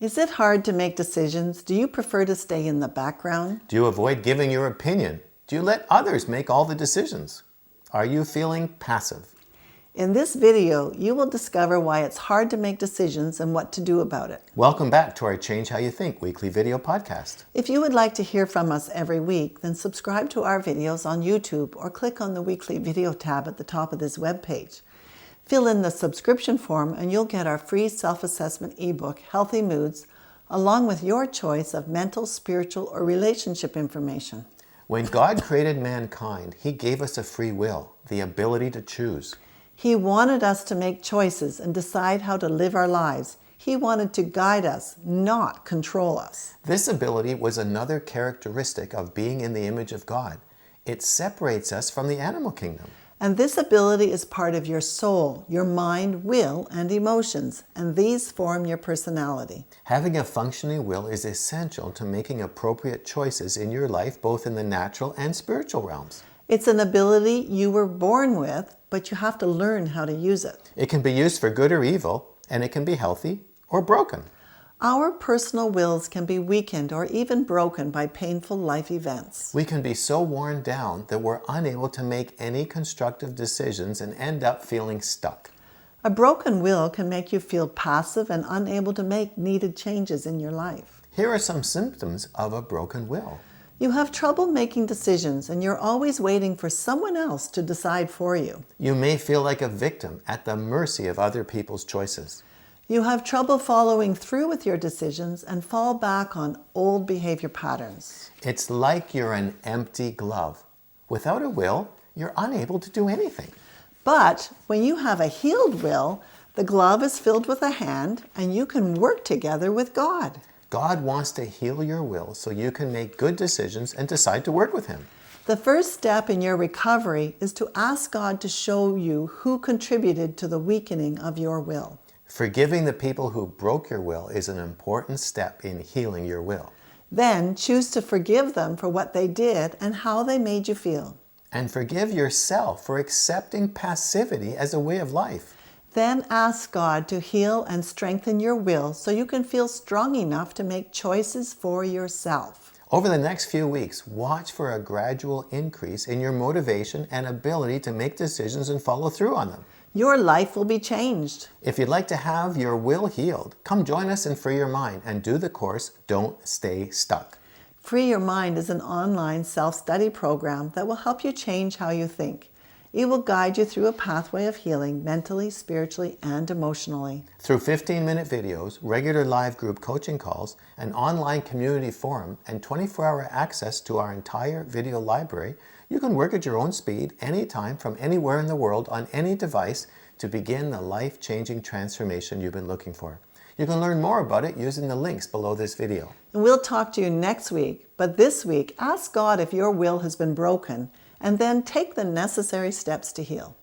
Is it hard to make decisions? Do you prefer to stay in the background? Do you avoid giving your opinion? Do you let others make all the decisions? Are you feeling passive? In this video, you will discover why it's hard to make decisions and what to do about it. Welcome back to our Change How You Think weekly video podcast. If you would like to hear from us every week, then subscribe to our videos on YouTube or click on the weekly video tab at the top of this webpage. Fill in the subscription form and you'll get our free self-assessment ebook, Healthy Moods, along with your choice of mental, spiritual, or relationship information. When God created mankind, He gave us a free will, the ability to choose. He wanted us to make choices and decide how to live our lives. He wanted to guide us, not control us. This ability was another characteristic of being in the image of God. It separates us from the animal kingdom. And this ability is part of your soul, your mind, will, and emotions, and these form your personality. Having a functioning will is essential to making appropriate choices in your life, both in the natural and spiritual realms. It's an ability you were born with, but you have to learn how to use it. It can be used for good or evil, and it can be healthy or broken. Our personal wills can be weakened or even broken by painful life events. We can be so worn down that we're unable to make any constructive decisions and end up feeling stuck. A broken will can make you feel passive and unable to make needed changes in your life. Here are some symptoms of a broken will. You have trouble making decisions and you're always waiting for someone else to decide for you. You may feel like a victim at the mercy of other people's choices. You have trouble following through with your decisions and fall back on old behavior patterns. It's like you're an empty glove. Without a will, you're unable to do anything. But when you have a healed will, the glove is filled with a hand and you can work together with God. God wants to heal your will so you can make good decisions and decide to work with Him. The first step in your recovery is to ask God to show you who contributed to the weakening of your will. Forgiving the people who broke your will is an important step in healing your will. Then choose to forgive them for what they did and how they made you feel. And forgive yourself for accepting passivity as a way of life. Then ask God to heal and strengthen your will so you can feel strong enough to make choices for yourself. Over the next few weeks, watch for a gradual increase in your motivation and ability to make decisions and follow through on them. Your life will be changed. If you'd like to have your will healed, come join us in Free Your Mind and do the course, Don't Stay Stuck. Free Your Mind is an online self-study program that will help you change how you think. It will guide you through a pathway of healing mentally, spiritually, and emotionally. Through 15-minute videos, regular live group coaching calls, an online community forum, and 24-hour access to our entire video library, you can work at your own speed, anytime, from anywhere in the world, on any device, to begin the life-changing transformation you've been looking for. You can learn more about it using the links below this video. And we'll talk to you next week, but this week, ask God if your will has been broken, and then take the necessary steps to heal.